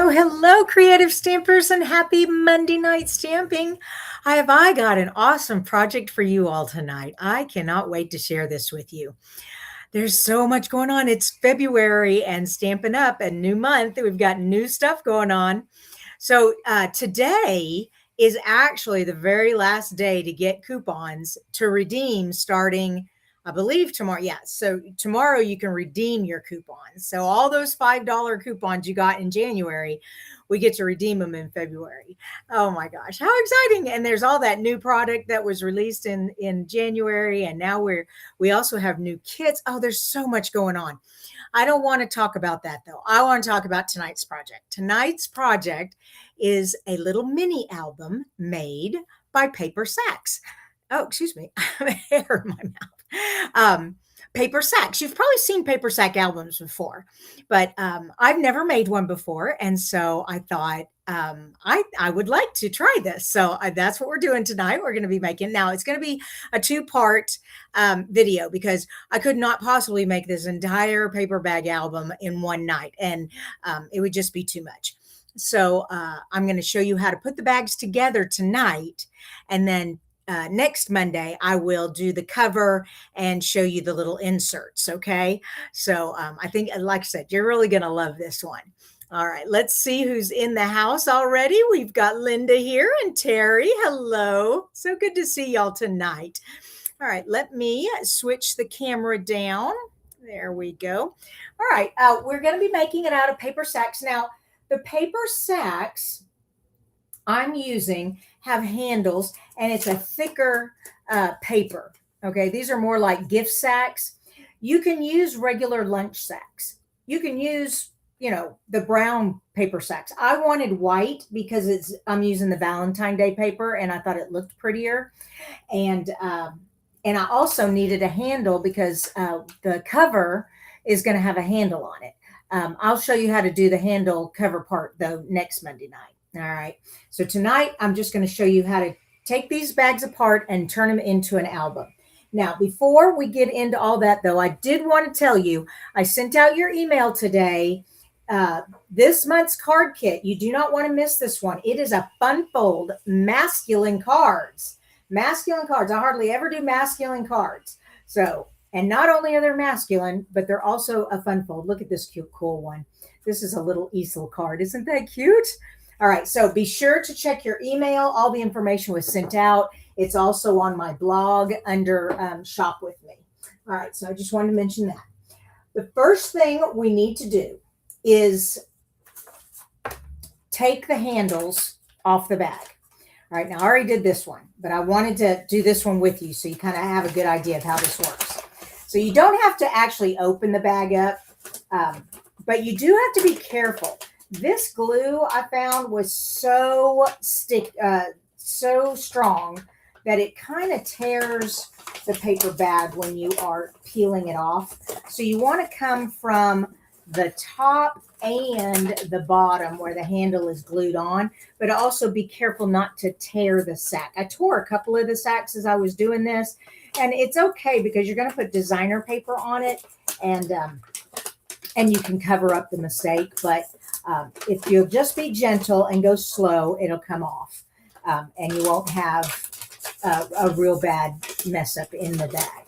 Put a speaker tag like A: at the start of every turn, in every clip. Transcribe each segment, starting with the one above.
A: Hello, creative stampers, and happy Monday night stamping. I got an awesome project for you all tonight. I cannot wait to share this with you. There's so much going on. It's February and Stampin' Up, a new month. We've got new stuff going on. So today is actually the very last day to get coupons to redeem starting, I believe, tomorrow. Yeah, so tomorrow you can redeem your coupons. So all those $5 coupons you got in January, we get to redeem them in February. Oh my gosh, how exciting. And there's all that new product that was released in January, and now we also have new kits. Oh, there's so much going on. I don't want to talk about that though. I want to talk about tonight's project. Tonight's project is a little mini album made by Paper Sacks. Oh, excuse me. I have a hair in my mouth. Paper Sacks. You've probably seen Paper Sack albums before, but I've never made one before. And so I thought I would like to try this. So that's what we're doing tonight. We're going to be making, now it's going to be a two-part video because I could not possibly make this entire paper bag album in one night, and it would just be too much. So I'm going to show you how to put the bags together tonight, and then next Monday, I will do the cover and show you the little inserts. Okay. So I think, like I said, you're really going to love this one. All right. Let's see who's in the house already. We've got Linda here and Terry. Hello. So good to see y'all tonight. All right. Let me switch the camera down. There we go. All right. We're going to be making it out of paper sacks. Now, the paper sacks I'm using have handles, and it's a thicker paper. Okay, these are more like gift sacks. You can use regular lunch sacks. You can use, the brown paper sacks. I wanted white because I'm using the Valentine Day paper, and I thought it looked prettier. And I also needed a handle because the cover is going to have a handle on it. I'll show you how to do the handle cover part though next Monday night. All right. So tonight, I'm just going to show you how to take these bags apart and turn them into an album. Now, before we get into all that, though, I did want to tell you, I sent out your email today. This month's card kit, you do not want to miss this one. It is a fun fold masculine cards. Masculine cards. I hardly ever do masculine cards. So, and not only are they masculine, but they're also a fun fold. Look at this cute, cool one. This is a little easel card. Isn't that cute? All right, so be sure to check your email. All the information was sent out. It's also on my blog under Shop With Me. All right, so I just wanted to mention that. The first thing we need to do is take the handles off the bag. All right, now I already did this one, but I wanted to do this one with you so you kind of have a good idea of how this works. So you don't have to actually open the bag up, but you do have to be careful. This glue I found was so strong that it kind of tears the paper bag when you are peeling it off. So you want to come from the top and the bottom where the handle is glued on, but also be careful not to tear the sack. I tore a couple of the sacks as I was doing this, and it's okay because you're going to put designer paper on it, and you can cover up the mistake. But if you'll just be gentle and go slow, it'll come off, and you won't have a real bad mess up in the bag.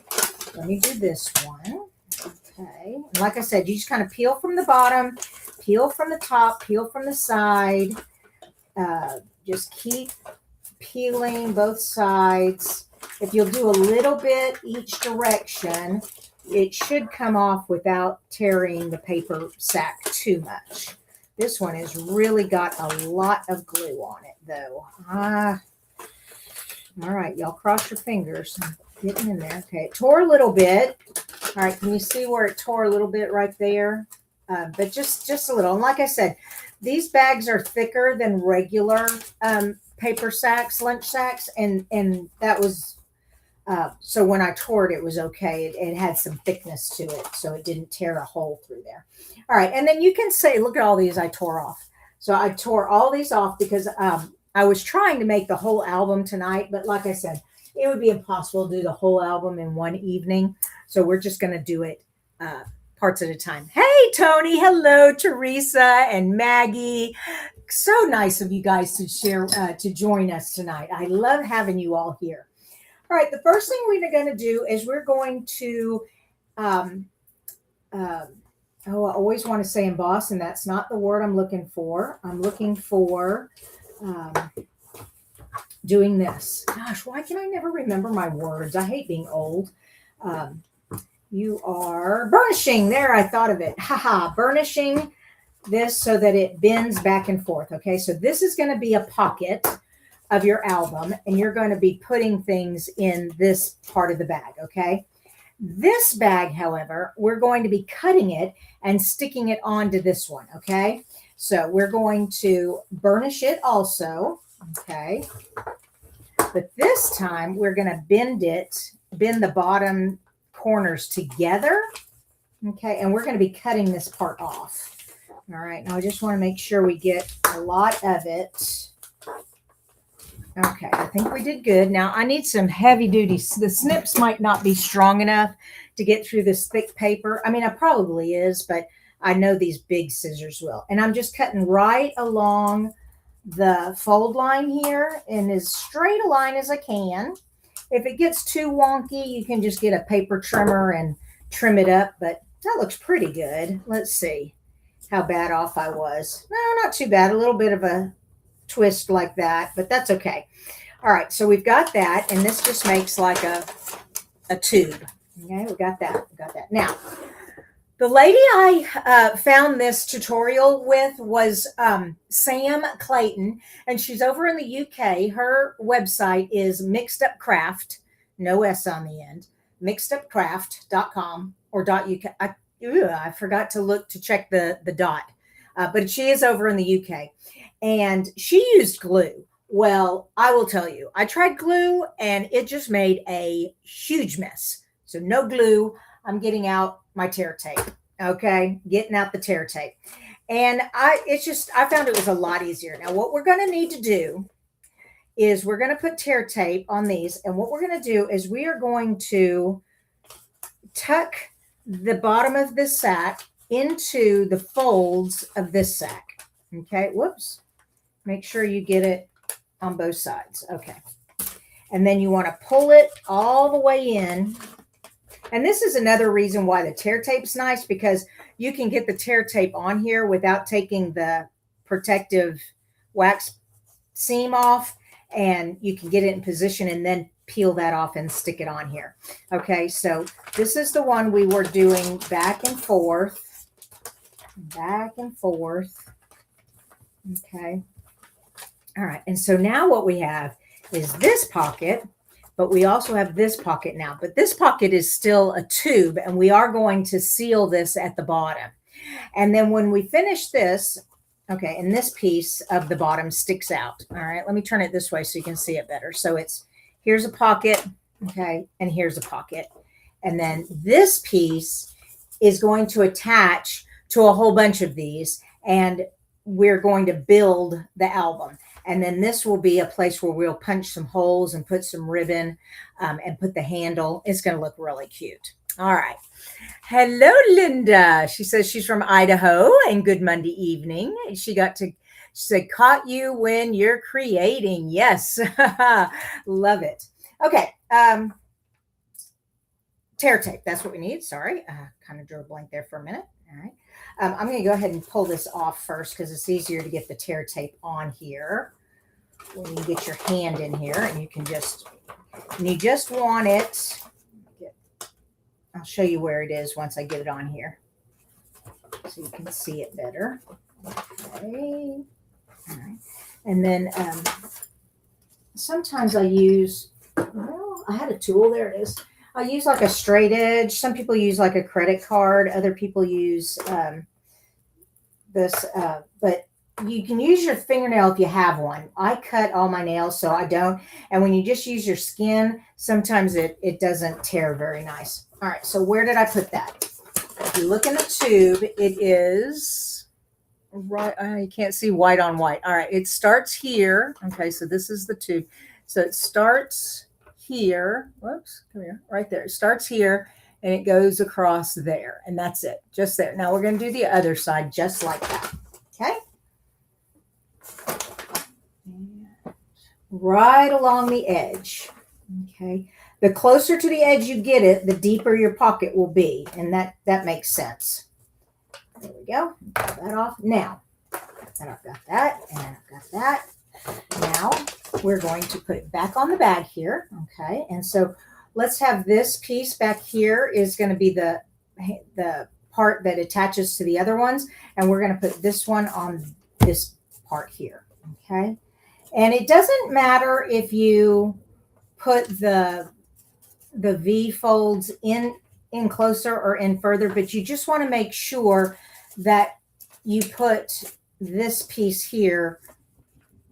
A: Let me do this one. Okay. And like I said, you just kind of peel from the bottom, peel from the top, peel from the side. Just keep peeling both sides. If you'll do a little bit each direction, it should come off without tearing the paper sack too much. This one has really got a lot of glue on it, though. All right, y'all cross your fingers. I'm getting in there. Okay, it tore a little bit. All right, can you see where it tore a little bit right there? But just a little. And like I said, these bags are thicker than regular paper sacks, lunch sacks, and that was so when I tore it, it was okay. It had some thickness to it, so it didn't tear a hole through there. All right, and then you can say, look at all these I tore off. So I tore all these off because I was trying to make the whole album tonight, but like I said, it would be impossible to do the whole album in one evening. So we're just going to do it parts at a time. Hey, Tony. Hello, Teresa and Maggie. So nice of you guys to share, to join us tonight. I love having you all here. All right. The first thing we're going to do is we're going to, um, uh, oh, I always want to say emboss, and that's not the word I'm looking for. I'm looking for um, doing this. Gosh, why can I never remember my words? I hate being old. Um, you are burnishing. There, I thought of it. Haha, burnishing this so that it bends back and forth. Okay, so this is going to be a pocket of your album, and you're going to be putting things in this part of the bag. Okay. This bag, however, we're going to be cutting it and sticking it onto this one. Okay. So we're going to burnish it also. Okay. But this time we're going to bend the bottom corners together. Okay. And we're going to be cutting this part off. All right. Now I just want to make sure we get a lot of it. Okay. I think we did good. Now I need some heavy duty. The snips might not be strong enough to get through this thick paper. I mean, it probably is, but I know these big scissors will. And I'm just cutting right along the fold line here in as straight a line as I can. If it gets too wonky, you can just get a paper trimmer and trim it up, but that looks pretty good. Let's see how bad off I was. No, not too bad. A little bit of a twist like that, but that's okay. All right, so we've got that, and this just makes like a tube. Okay, we got that. Now, the lady I found this tutorial with was Sam Clayton, and she's over in the UK. Her website is Mixed Up Craft, no S on the end, mixedupcraft.com or .uk. I forgot to check the dot, but she is over in the UK, and she used glue. Well, I will tell you, I tried glue, and it just made a huge mess. So no glue. I'm getting out my tear tape. Okay, getting out the tear tape. And I found it was a lot easier. Now, what we're going to need to do is we're going to put tear tape on these. And what we're going to do is we are going to tuck the bottom of this sack into the folds of this sack. Okay, whoops. Make sure you get it on both sides. Okay. And then you want to pull it all the way in. And this is another reason why the tear tape's nice, because you can get the tear tape on here without taking the protective wax seam off, and you can get it in position and then peel that off and stick it on here. Okay, so this is the one we were doing back and forth. Okay. All right, and so now what we have is this pocket, but we also have this pocket now. But this pocket is still a tube, and we are going to seal this at the bottom. And then when we finish this, okay, and this piece of the bottom sticks out. All right, let me turn it this way so you can see it better. So here's a pocket, okay, and here's a pocket. And then this piece is going to attach to a whole bunch of these, and we're going to build the album. And then this will be a place where we'll punch some holes and put some ribbon and put the handle. It's going to look really cute. All right. Hello, Linda. She says she's from Idaho, and good Monday evening. She said, caught you when you're creating. Yes. Love it. Okay. Tear tape. That's what we need. Sorry. Kind of drew a blank there for a minute. All right. I'm going to go ahead and pull this off first because it's easier to get the tear tape on here. When you get your hand in here, and you just want it. I'll show you where it is once I get it on here so you can see it better. Okay. All right. And then sometimes I use, I had a tool. There it is. I use like a straight edge. Some people use like a credit card. Other people use this, but you can use your fingernail if you have one. I cut all my nails, so I don't. And when you just use your skin, sometimes it doesn't tear very nice. All right, so where did I put that? If you look in the tube, it is right. You can't see white on white. All right, it starts here. Okay, so this is the tube. So it starts here. Whoops, come here, right there. It starts here, and it goes across there, and that's it, just there. Now we're going to do the other side just like that. Okay. Right along the edge. Okay. The closer to the edge you get it, the deeper your pocket will be, and that makes sense. There we go. Got that off. Now, and I've got that, and I've got that. Now we're going to put it back on the bag here. Okay. And so let's have this piece back here is going to be the part that attaches to the other ones. And we're going to put this one on this part here. Okay. And it doesn't matter if you put the V folds in closer or in further, but you just want to make sure that you put this piece here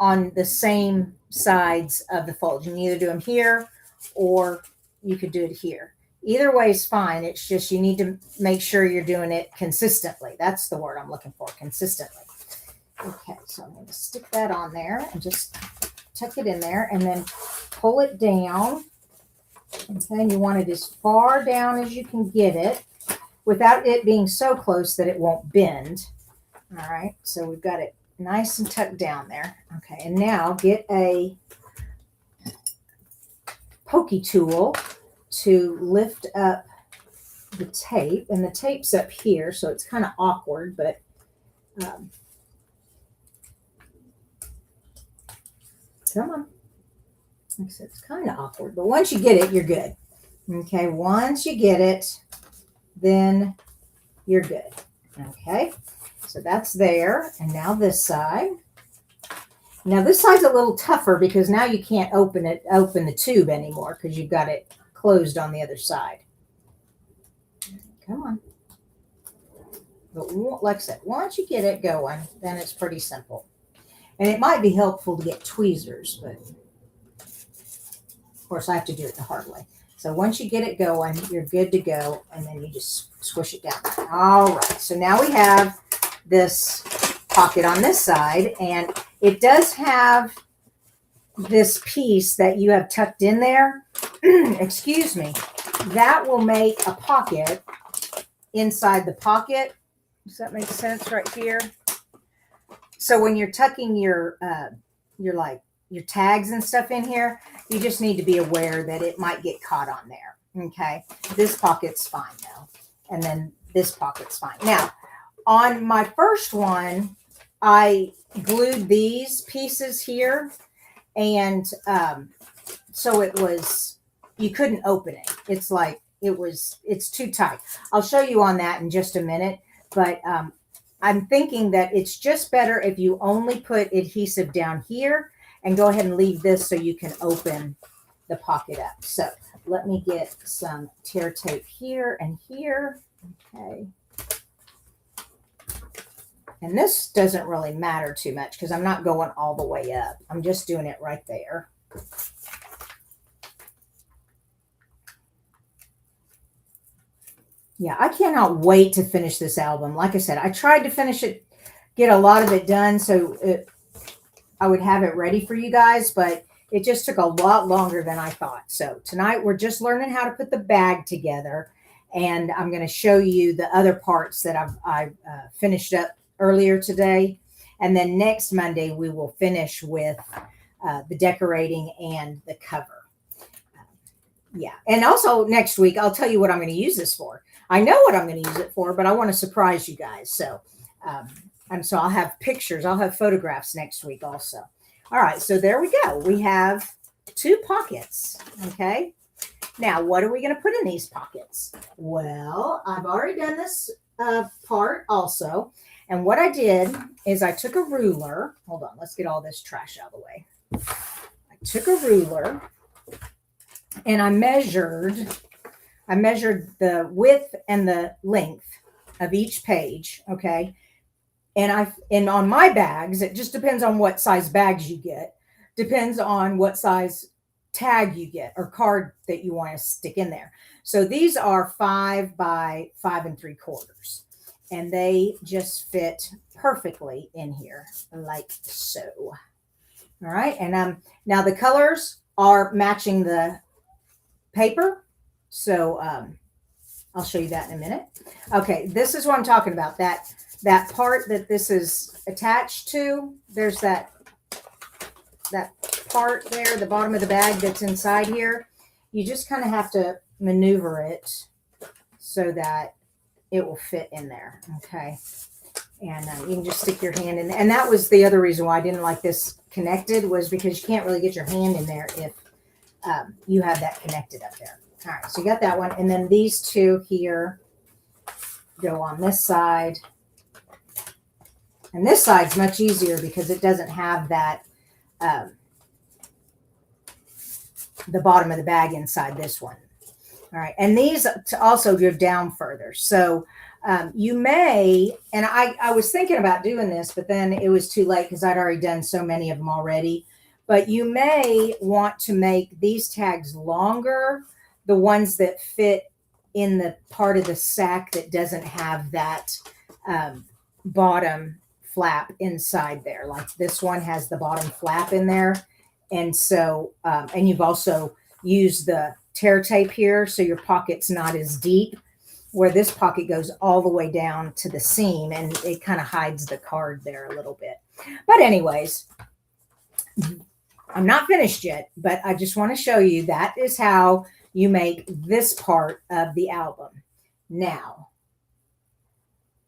A: on the same sides of the fold. You can either do them here or you could do it here. Either way is fine. It's just you need to make sure you're doing it consistently. That's the word I'm looking for, consistently. Okay, so I'm going to stick that on there and just tuck it in there and then pull it down. And then you want it as far down as you can get it without it being so close that it won't bend. All right, so we've got it nice and tucked down there. Okay, and now get a pokey tool to lift up the tape. And the tape's up here, so it's kind of awkward, but come on. Like I said, it's kind of awkward, but once you get it, you're good. Okay, once you get it, then you're good. Okay, so that's there. And now this side. Now this side's a little tougher because now you can't open the tube anymore because you've got it closed on the other side. Come on. But like I said, once you get it going, then it's pretty simple. And it might be helpful to get tweezers, but of course I have to do it the hard way. So once you get it going, you're good to go, and then you just squish it down. All right, so now we have this pocket on this side, and it does have this piece that you have tucked in there. Excuse me. That will make a pocket inside the pocket. Does that make sense right here? So when you're tucking your tags and stuff in here, you just need to be aware that it might get caught on there. Okay. This pocket's fine though. And then this pocket's fine. Now, on my first one, I glued these pieces here. And so you couldn't open it. It's like, it's too tight. I'll show you on that in just a minute. But I'm thinking that it's just better if you only put adhesive down here and go ahead and leave this so you can open the pocket up. So let me get some tear tape here and here. Okay. And this doesn't really matter too much because I'm not going all the way up. I'm just doing it right there. Yeah, I cannot wait to finish this album. Like I said, I tried to finish it, get a lot of it done so I would have it ready for you guys, but it just took a lot longer than I thought. So tonight we're just learning how to put the bag together, and I'm going to show you the other parts that I've finished up earlier today. And then next Monday, we will finish with the decorating and the cover. Yeah. And also next week, I'll tell you what I'm going to use this for. I know what I'm going to use it for, but I want to surprise you guys. So, and so I'll have pictures. I'll have photographs next week also. All right. So there we go. We have 2 pockets. Okay. Now, what are we going to put in these pockets? Well, I've already done this part also. And what I did is I took a ruler. Hold on. Let's get all this trash out of the way. I took a ruler and I measured the width and the length of each page. Okay. And on my bags, it just depends on what size bags you get. Depends on what size tag you get or card that you want to stick in there. So these are 5 by 5 3/4. And they just fit perfectly in here like so. All right. And now the colors are matching the paper. So I'll show you that in a minute. Okay, this is what I'm talking about. That part that this is attached to, there's that part there, the bottom of the bag that's inside here. You just kind of have to maneuver it so that it will fit in there. Okay. And you can just stick your hand in. And that was the other reason why I didn't like this connected, was because you can't really get your hand in there if you have that connected up there. All right, so you got that one. And then these two here go on this side. And this side's much easier because it doesn't have that, the bottom of the bag inside this one. All right, and these also go down further. So you may, and I was thinking about doing this, but then it was too late because I'd already done so many of them already. But you may want to make these tags longer, the ones that fit in the part of the sack that doesn't have that bottom flap inside there. Like this one has the bottom flap in there. And so, and you've also used the tear tape here, so your pocket's not as deep, where this pocket goes all the way down to the seam and it kind of hides the card there a little bit. But anyways, I'm not finished yet, but I just want to show you that is how you make this part of the album. Now,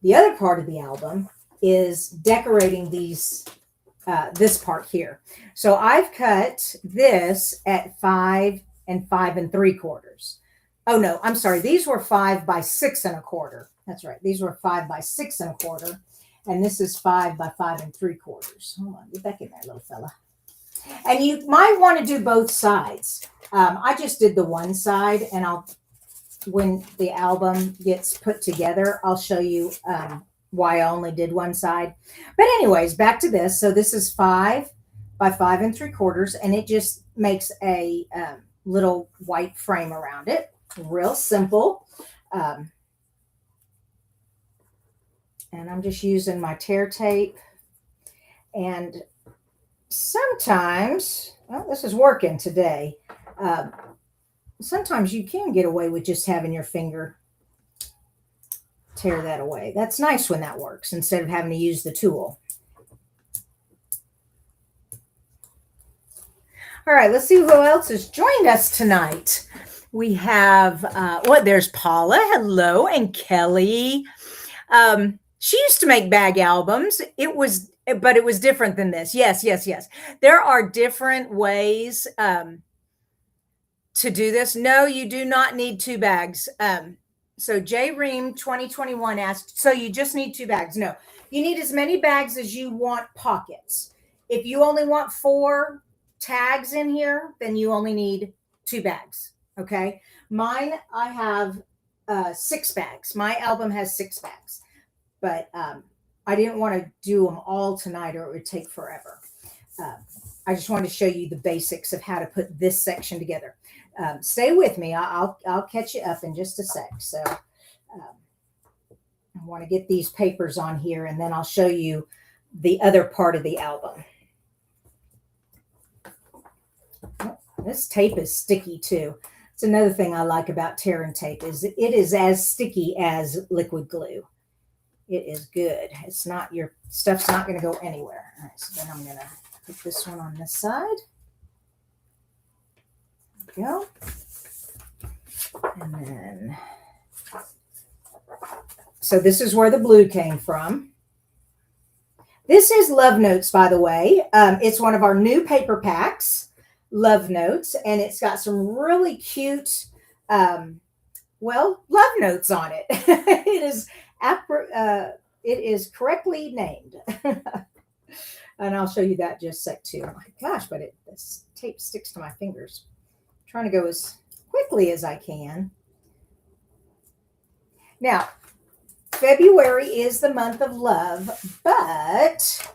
A: the other part of the album is decorating these, this part here. So I've cut this at 5 and 5 3/4. Oh no, I'm sorry. These were 5 by 6 1/4. That's right. These were 5 by 6 1/4. And this is 5 by 5 3/4. Hold on, get back in there, little fella. And you might want to do both sides. I just did the one side, and when the album gets put together, I'll show you why I only did one side. But anyways, back to this. So this is 5 by 5 3/4, and it just makes a little white frame around it. Real simple. And I'm just using my tear tape. And sometimes, well, this is working today. Sometimes you can get away with just having your finger tear that away. That's nice when that works instead of having to use the tool. All right, let's see who else has joined us tonight. We have, there's Paula. Hello. And Kelly. She used to make bag albums. But it was different than this. Yes. There are different ways to do this. No, you do not need 2 bags. So J Ream 2021 asked, so you just need 2 bags? No, you need as many bags as you want pockets. If you only want 4 tags in here, then you only need 2 bags. Okay. Mine, I have 6 bags. My album has 6 bags, but I didn't want to do them all tonight or it would take forever. I just wanted to show you the basics of how to put this section together. Stay with me. I'll catch you up in just a sec. So I want to get these papers on here, and then I'll show you the other part of the album. This tape is sticky too. It's another thing I like about tear and tape is it is as sticky as liquid glue. It is good. It's not, your stuff's not going to go anywhere. All right, so then I'm going to put this one on this side. There we go. And then, so this is where the blue came from. This is Love Notes, by the way. It's one of our new paper packs, Love Notes, and it's got some really cute, love notes on it. It is correctly named. And I'll show you that just a sec too. Oh my gosh, but this tape sticks to my fingers. I'm trying to go as quickly as I can. Now, February is the month of love, but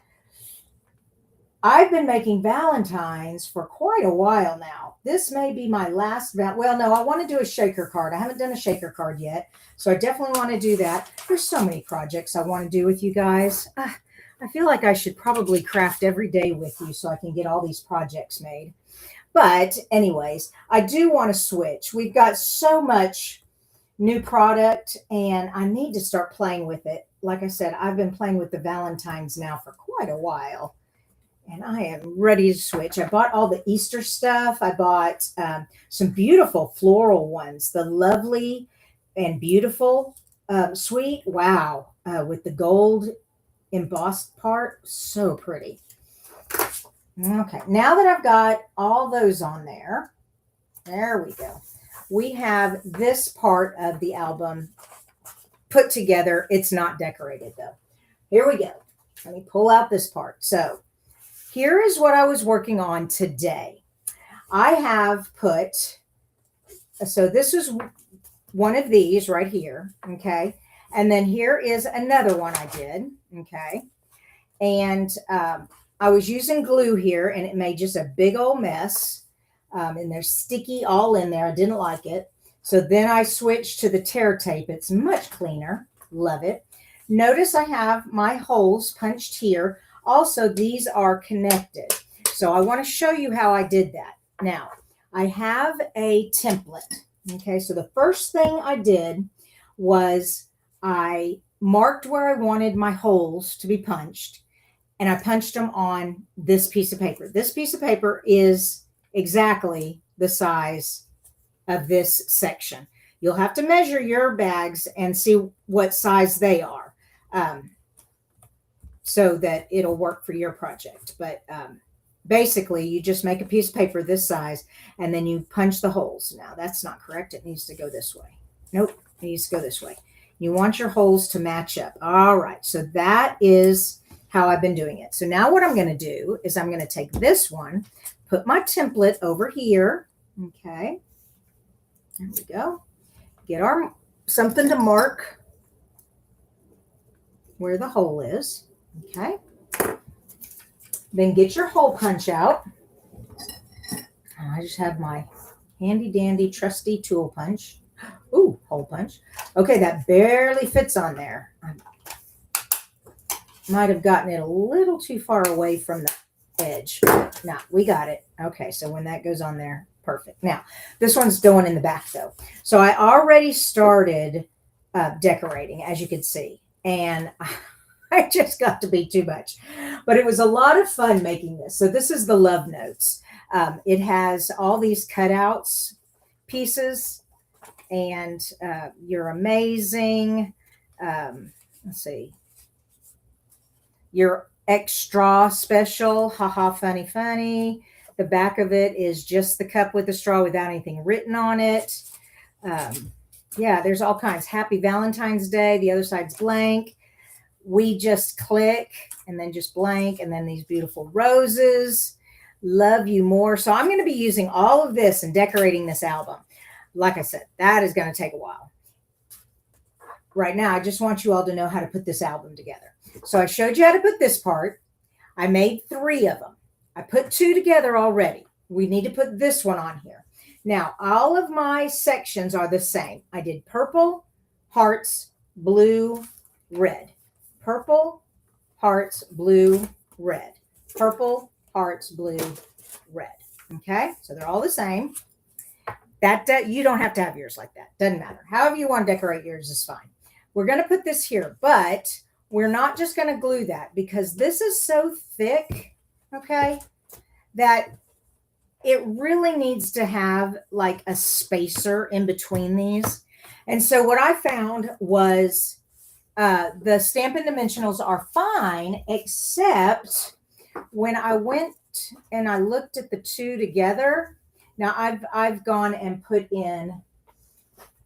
A: I've been making Valentines for quite a while now. This may be my last, I want to do a shaker card. I haven't done a shaker card yet, so I definitely want to do that. There's so many projects I want to do with you guys. I feel like I should probably craft every day with you so I can get all these projects made. But anyways, I do want to switch. We've got so much new product and I need to start playing with it. Like I said, I've been playing with the Valentines now for quite a while and I am ready to switch. I bought all the Easter stuff. I bought some beautiful floral ones, the lovely and beautiful suite. Wow. With the gold embossed part. So pretty. Okay. Now that I've got all those on there, there we go. We have this part of the album put together. It's not decorated though. Here we go. Let me pull out this part. So here is what I was working on today. I have put, so this is one of these right here. Okay. And then here is another one I did. Okay. And I was using glue here and it made just a big old mess. And they're sticky all in there. I didn't like it. So then I switched to the tear tape. It's much cleaner. Love it. Notice I have my holes punched here. Also, these are connected. So I want to show you how I did that. Now, I have a template. Okay, so the first thing I did was I marked where I wanted my holes to be punched, and I punched them on this piece of paper. This piece of paper is exactly the size of this section. You'll have to measure your bags and see what size they are so that it'll work for your project. But basically, you just make a piece of paper this size and then you punch the holes. Now, that's not correct. It needs to go this way. Nope, it needs to go this way. You want your holes to match up. All right, so that is how I've been doing it. So now what I'm going to do is I'm going to take this one, put my template over here. Okay. There we go. Get our something to mark where the hole is. Okay. Then get your hole punch out. I just have my handy dandy trusty tool punch. Ooh, hole punch. Okay, that barely fits on there. I might have gotten it a little too far away from the edge. No, we got it. Okay, so when that goes on there, perfect. Now, this one's going in the back though. So I already started decorating, as you can see, and I just got to be too much. But it was a lot of fun making this. So this is the love notes. It has all these cutouts pieces, and you're amazing. Let's see. You're extra special. Haha, funny, funny. The back of it is just the cup with the straw without anything written on it. Yeah, there's all kinds. Happy Valentine's Day. The other side's blank. We just click and then just blank. And then these beautiful roses. Love you more. So I'm going to be using all of this and decorating this album. Like I said, that is going to take a while. Right now, I just want you all to know how to put this album together. So I showed you how to put this part. I made 3 of them. I put 2 together already. We need to put this one on here. Now, all of my sections are the same. I did purple, hearts, blue, red. Purple, hearts, blue, red. Purple, hearts, blue, red. Okay, so they're all the same. That you don't have to have yours like that. Doesn't matter. However you want to decorate yours is fine. We're going to put this here, but we're not just going to glue that because this is so thick, okay, that it really needs to have like a spacer in between these. And so what I found was the Stampin' Dimensionals are fine, except when I went and I looked at the 2 together. Now I've gone and put in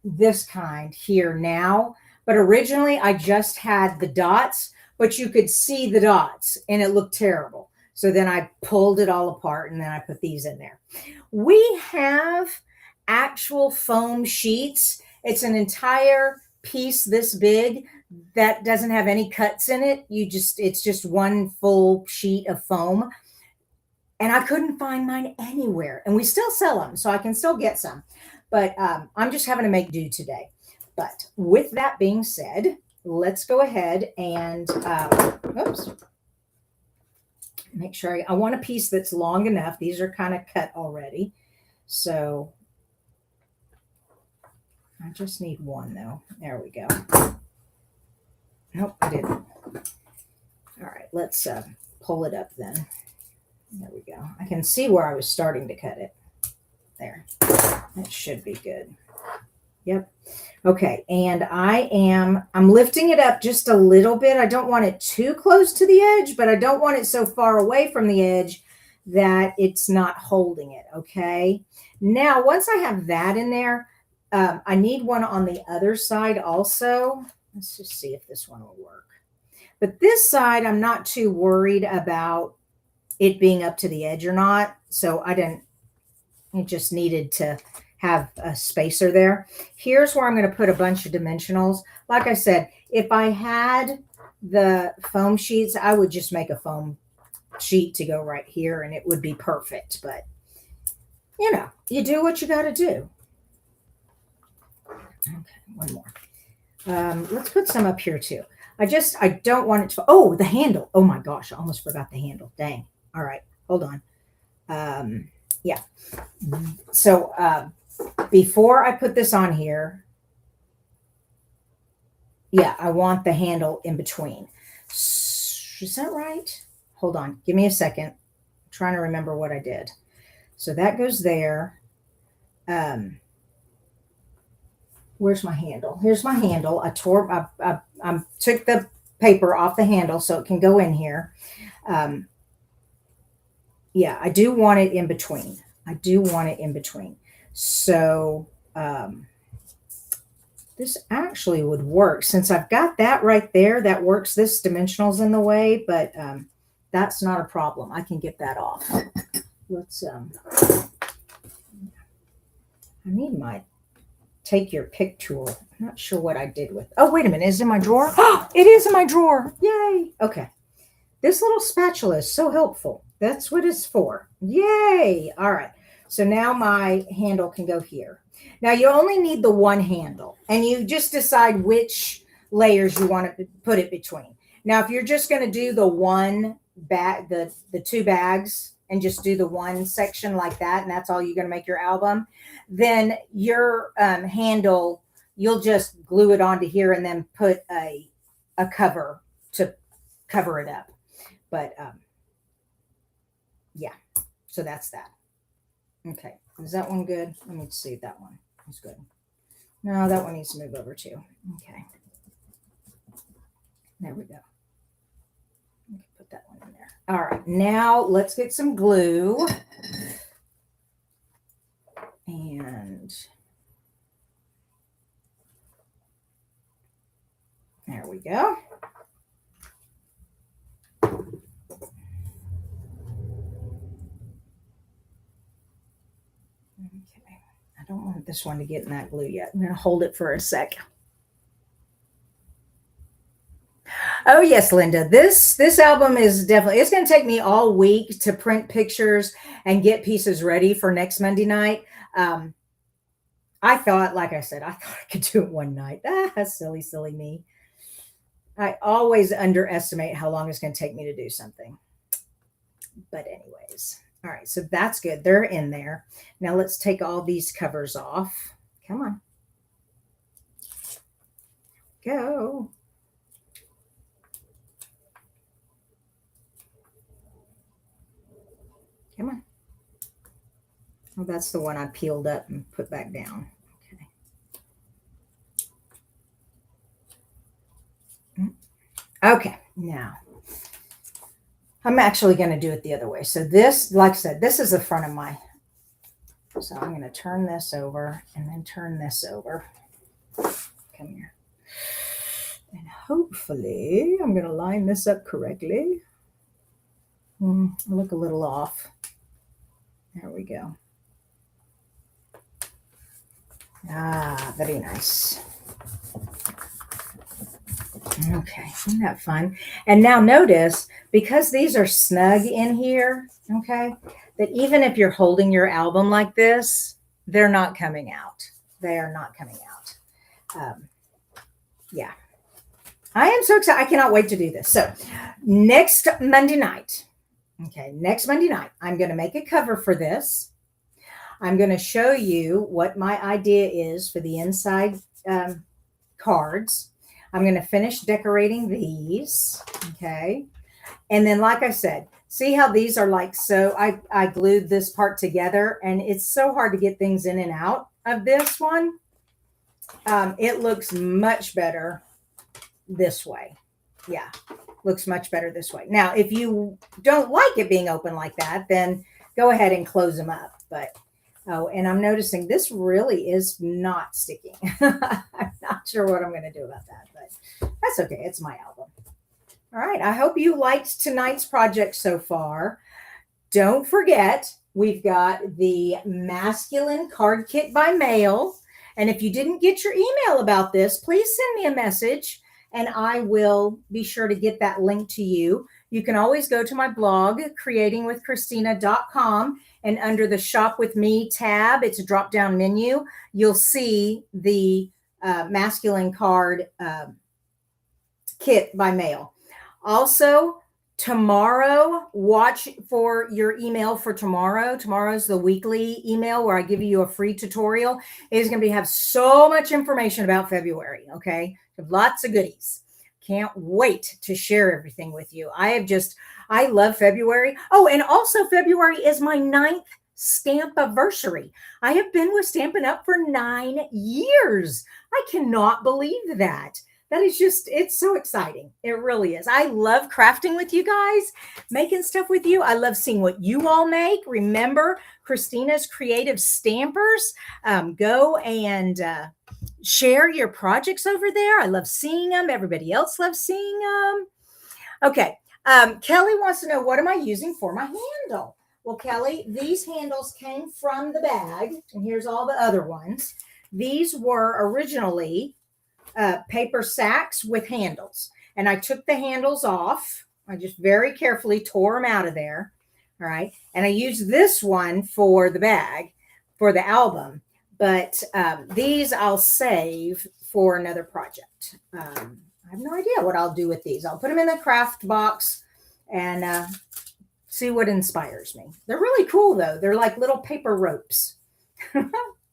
A: this kind here now, but originally I just had the dots, but you could see the dots and it looked terrible. So then I pulled it all apart and then I put these in there. We have actual foam sheets. It's an entire piece this big that doesn't have any cuts in it. It's just one full sheet of foam. And I couldn't find mine anywhere. And we still sell them, so I can still get some. But I'm just having to make do today. But with that being said, let's go ahead and, oops. Make sure I want a piece that's long enough. These are kind of cut already. So I just need one though. There we go. Nope, I didn't. All right, let's pull it up then. There we go. I can see where I was starting to cut it. There. That should be good. Yep. Okay, and I'm lifting it up just a little bit. I don't want it too close to the edge, but I don't want it so far away from the edge that it's not holding it, okay? Now, once I have that in there, I need one on the other side also. Let's just see if this one will work. But this side, I'm not too worried about it being up to the edge or not. So it just needed to have a spacer there. Here's where I'm going to put a bunch of dimensionals. Like I said, if I had the foam sheets, I would just make a foam sheet to go right here and it would be perfect. But, you know, you do what you got to do. Okay, one more. Let's put some up here too. I don't want it to, oh, the handle. Oh my gosh, I almost forgot the handle. Dang. All right, hold on. Yeah. So before I put this on here, yeah, I want the handle in between. Is that right? Hold on. Give me a second. I'm trying to remember what I did. So that goes there. Where's my handle? Here's my handle. I took the paper off the handle so it can go in here. Yeah, I do want it in between. I do want it in between. So this actually would work. Since I've got that right there, that works. This dimensional's in the way, but that's not a problem. I can get that off. Let's, I need my take your pick tool. I'm not sure what I did with. Oh, wait a minute. Is it in my drawer? Oh, it is in my drawer. Yay. Okay. This little spatula is so helpful. That's what it's for. Yay. All right. So now my handle can go here. Now you only need the one handle and you just decide which layers you want to put it between. Now, if you're just going to do the one bag, the two bags, and just do the one section like that, and that's all you're going to make your album, then your handle, you'll just glue it onto here and then put a cover to cover it up. But yeah, so that's that. Okay, is that one good? Let me see if that one is good. No, that one needs to move over too. Okay, there we go. Put that one in there. All right, now let's get some glue. And there we go. Okay, I don't want this one to get in that glue yet. I'm going to hold it for a sec. Oh yes, Linda, this album is definitely, it's going to take me all week to print pictures and get pieces ready for next Monday night. I thought, like I said, I thought I could do it one night. Silly me. I always underestimate how long it's going to take me to do something. But anyways, all right, so that's good. They're in there. Now let's take all these covers off. Come on. Go. Come on. Oh, that's the one I peeled up and put back down. Okay. Okay, now I'm actually going to do it the other way. So this, like I said, this is the front of my, so I'm going to turn this over and then turn this over. Come here. And hopefully I'm going to line this up correctly. I look a little off. There we go. Ah, very nice. Okay, isn't that fun? And now notice, because these are snug in here, okay, that even if you're holding your album like this, they're not coming out. They are not coming out. Yeah. I am so excited. I cannot wait to do this. So next Monday night, I'm going to make a cover for this. I'm going to show you what my idea is for the inside cards. I'm going to finish decorating these. Okay. And then, like I said, see how these are like, so I glued this part together, and it's so hard to get things in and out of this one. It looks much better this way. Yeah, looks much better this way. Now, if you don't like it being open like that, then go ahead and close them up. But, oh, and I'm noticing this really is not sticking. I'm not sure what I'm going to do about that, but that's okay. It's my album. All right. I hope you liked tonight's project so far. Don't forget, we've got the masculine card kit by mail. And if you didn't get your email about this, please send me a message and I will be sure to get that link to you. You can always go to my blog, creatingwithkristina.com, and under the Shop With Me tab, it's a drop-down menu. You'll see the masculine card kit by mail. Also, tomorrow, watch for your email for tomorrow. Tomorrow's the weekly email where I give you a free tutorial. It is going to have so much information about February, okay? Lots of goodies. Can't wait to share everything with you. I love February. Oh, and also February is my 9th Stampiversary. I have been with Stampin' Up for 9 years. I cannot believe that. That is just, it's so exciting. It really is. I love crafting with you guys, making stuff with you. I love seeing what you all make. Remember, Kristina's Creative Stampers. Go and share your projects over there. I love seeing them. Everybody else loves seeing them. Okay. Kelly wants to know, what am I using for my handle? Well, Kelly, these handles came from the bag, and here's all the other ones. These were originally paper sacks with handles, and I took the handles off. I just very carefully tore them out of there. All right. And I used this one for the bag, for the album, but these I'll save for another project. I have no idea what I'll do with these. I'll put them in the craft box and see what inspires me. They're really cool though. They're like little paper ropes.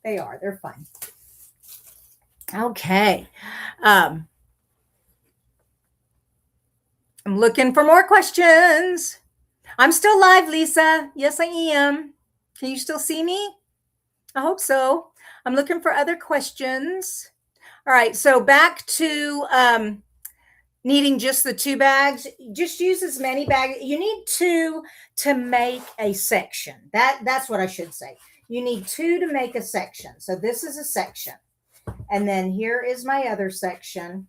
A: They are. They're fun. Okay. I'm looking for more questions. I'm still live, Lisa. Yes, I am. Can you still see me? I hope so. I'm looking for other questions. All right. So back to needing just the 2 bags. Just use as many bags. You need 2 to make a section. That's what I should say. You need 2 to make a section. So this is a section. And then here is my other section.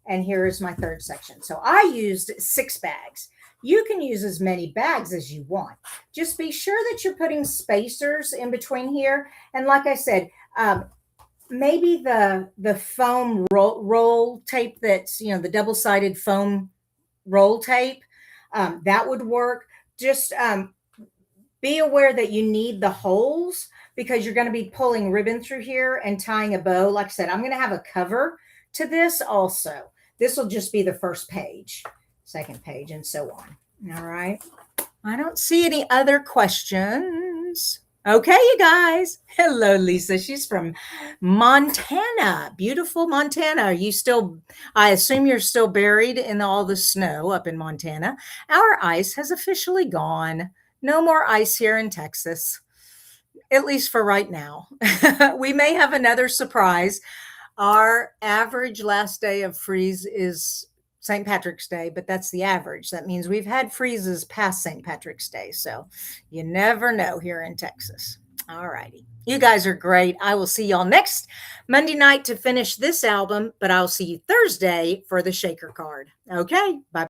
A: And here is my 3rd section. So I used 6 bags. You can use as many bags as you want. Just be sure that you're putting spacers in between here. And like I said, maybe the foam roll tape that's, the double-sided foam roll tape, that would work. Just be aware that you need the holes because you're going to be pulling ribbon through here and tying a bow. Like I said, I'm going to have a cover to this also. This will just be the first page, 2nd page, and so on. All right. I don't see any other questions. Okay, you guys. Hello, Lisa. She's from Montana. Beautiful Montana. Are you still, I assume you're still buried in all the snow up in Montana. Our ice has officially gone. No more ice here in Texas, at least for right now. We may have another surprise. Our average last day of freeze is St. Patrick's Day, but that's the average. That means we've had freezes past St. Patrick's Day. So you never know here in Texas. All righty. You guys are great. I will see y'all next Monday night to finish this album, but I'll see you Thursday for the shaker card. Okay. Bye.